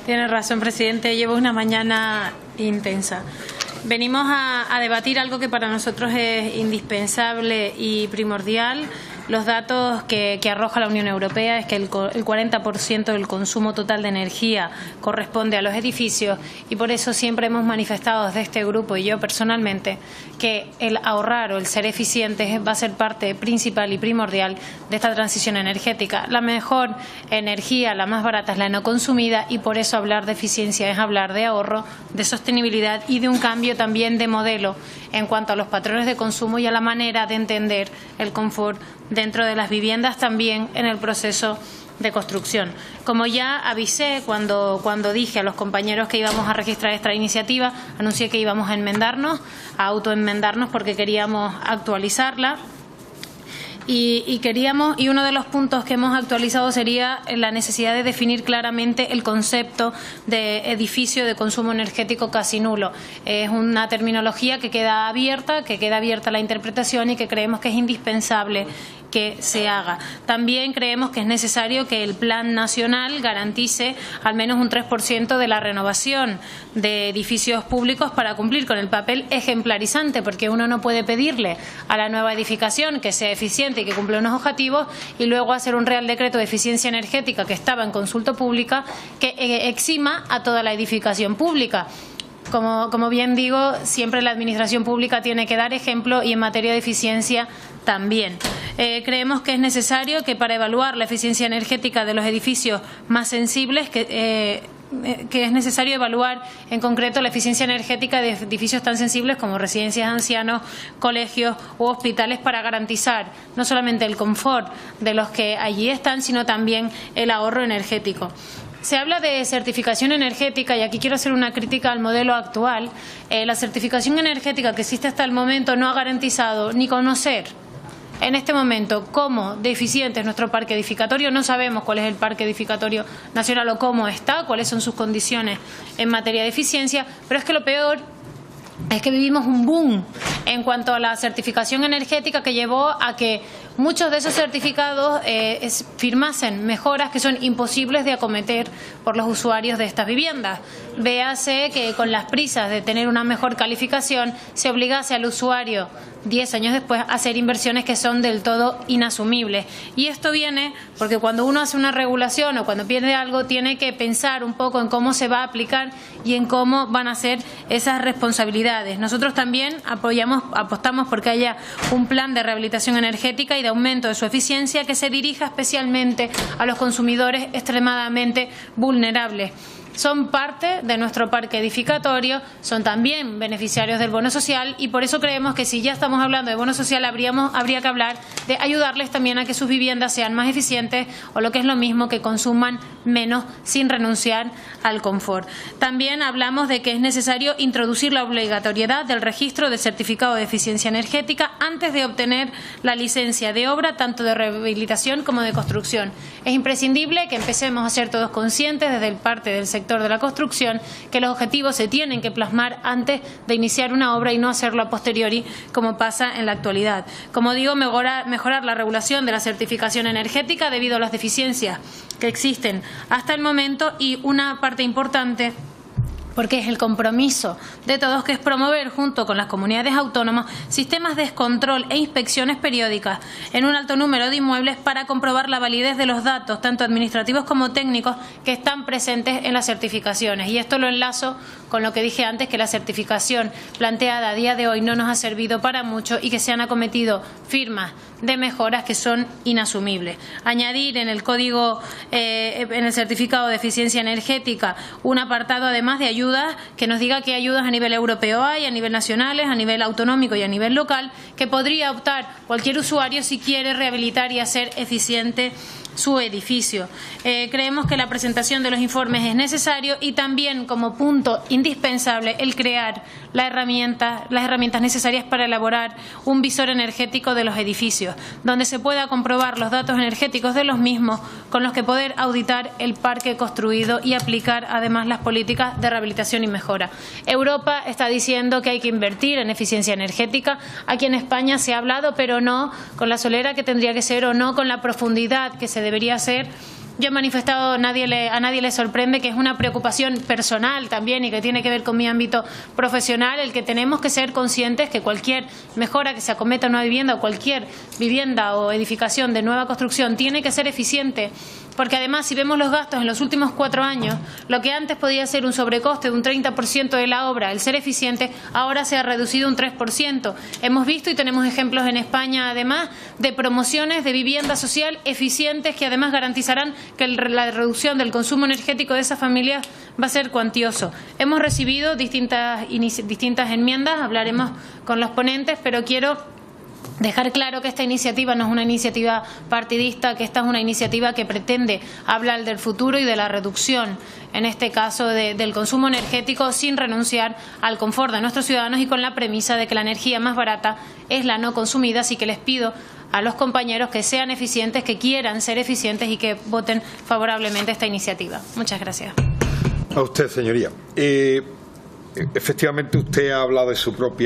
Tiene razón, presidente. Llevo una mañana intensa. Venimos a debatir algo que para nosotros es indispensable y primordial. Los datos que arroja la Unión Europea es que el 40% del consumo total de energía corresponde a los edificios, y por eso siempre hemos manifestado desde este grupo, y yo personalmente, que el ahorrar o el ser eficientes va a ser parte principal y primordial de esta transición energética. La mejor energía, la más barata, es la no consumida, y por eso hablar de eficiencia es hablar de ahorro, de sostenibilidad y de un cambio también de modelo en cuanto a los patrones de consumo y a la manera de entender el confort dentro de las viviendas, también en el proceso de construcción. Como ya avisé cuando dije a los compañeros que íbamos a registrar esta iniciativa, anuncié que íbamos a autoenmendarnos porque queríamos actualizarla. Y uno de los puntos que hemos actualizado sería la necesidad de definir claramente el concepto de edificio de consumo energético casi nulo. Es una terminología que queda abierta la interpretación, y que creemos que es indispensable que se haga. También creemos que es necesario que el Plan Nacional garantice al menos un 3% de la renovación de edificios públicos para cumplir con el papel ejemplarizante, porque uno no puede pedirle a la nueva edificación que sea eficiente y que cumpla unos objetivos y luego hacer un Real Decreto de Eficiencia Energética que estaba en consulta pública que exima a toda la edificación pública. Como bien digo, siempre la administración pública tiene que dar ejemplo, y en materia de eficiencia también. Creemos que es necesario que para evaluar la eficiencia energética de los edificios más sensibles, que es necesario evaluar en concreto la eficiencia energética de edificios tan sensibles como residencias de ancianos, colegios u hospitales, para garantizar no solamente el confort de los que allí están, sino también el ahorro energético. Se habla de certificación energética, y aquí quiero hacer una crítica al modelo actual. La certificación energética que existe hasta el momento no ha garantizado ni conocer en este momento cómo de eficiente es nuestro parque edificatorio. No sabemos cuál es el parque edificatorio nacional o cómo está, cuáles son sus condiciones en materia de eficiencia, pero es que lo peor es que vivimos un boom en cuanto a la certificación energética, que llevó a que muchos de esos certificados firmasen mejoras que son imposibles de acometer por los usuarios de estas viviendas. Véase que con las prisas de tener una mejor calificación se obligase al usuario 10 años después a hacer inversiones que son del todo inasumibles. Y esto viene porque cuando uno hace una regulación o cuando pierde algo, tiene que pensar un poco en cómo se va a aplicar y en cómo van a ser esas responsabilidades. Nosotros también apostamos porque haya un plan de rehabilitación energética y de aumento de su eficiencia que se dirija especialmente a los consumidores extremadamente vulnerables. Son parte de nuestro parque edificatorio, son también beneficiarios del bono social, y por eso creemos que si ya estamos hablando de bono social habría que hablar de ayudarles también a que sus viviendas sean más eficientes, o lo que es lo mismo, que consuman menos sin renunciar al confort. También hablamos de que es necesario introducir la obligatoriedad del registro del certificado de eficiencia energética antes de obtener la licencia de obra, tanto de rehabilitación como de construcción. Es imprescindible que empecemos a ser todos conscientes desde parte del sector de la construcción que los objetivos se tienen que plasmar antes de iniciar una obra y no hacerlo a posteriori, como pasa en la actualidad. Como digo, mejorar la regulación de la certificación energética debido a las deficiencias que existen hasta el momento, y una parte importante, porque es el compromiso de todos, que es promover junto con las comunidades autónomas sistemas de control e inspecciones periódicas en un alto número de inmuebles para comprobar la validez de los datos, tanto administrativos como técnicos, que están presentes en las certificaciones. Y esto lo enlazo con lo que dije antes, que la certificación planteada a día de hoy no nos ha servido para mucho y que se han acometido firmas de mejoras que son inasumibles. Añadir en el código, en el certificado de eficiencia energética, un apartado además de ayudas que nos diga qué ayudas a nivel europeo hay, a nivel nacional, a nivel autonómico y a nivel local, que podría optar cualquier usuario si quiere rehabilitar y hacer eficiente su edificio. Creemos que la presentación de los informes es necesario, y también como punto indispensable el crear las herramientas necesarias para elaborar un visor energético de los edificios, donde se pueda comprobar los datos energéticos de los mismos, con los que poder auditar el parque construido y aplicar además las políticas de rehabilitación y mejora. Europa está diciendo que hay que invertir en eficiencia energética. Aquí en España se ha hablado, pero no con la solera que tendría que ser, o no con la profundidad que se debería hacer, Yo he manifestado, a nadie le sorprende que es una preocupación personal también y que tiene que ver con mi ámbito profesional, el que tenemos que ser conscientes que cualquier mejora que se acometa en una vivienda o cualquier vivienda o edificación de nueva construcción tiene que ser eficiente. Porque además, si vemos los gastos en los últimos 4 años, lo que antes podía ser un sobrecoste de un 30% de la obra, el ser eficiente, ahora se ha reducido un 3%. Hemos visto y tenemos ejemplos en España, además, de promociones de vivienda social eficientes que además garantizarán que la reducción del consumo energético de esas familias va a ser cuantioso. Hemos recibido distintas enmiendas, hablaremos con los ponentes, pero quiero dejar claro que esta iniciativa no es una iniciativa partidista, que esta es una iniciativa que pretende hablar del futuro y de la reducción, en este caso del consumo energético, sin renunciar al confort de nuestros ciudadanos y con la premisa de que la energía más barata es la no consumida. Así que les pido a los compañeros que sean eficientes, que quieran ser eficientes y que voten favorablemente esta iniciativa. Muchas gracias. A usted, señoría. Efectivamente, usted ha hablado de su propia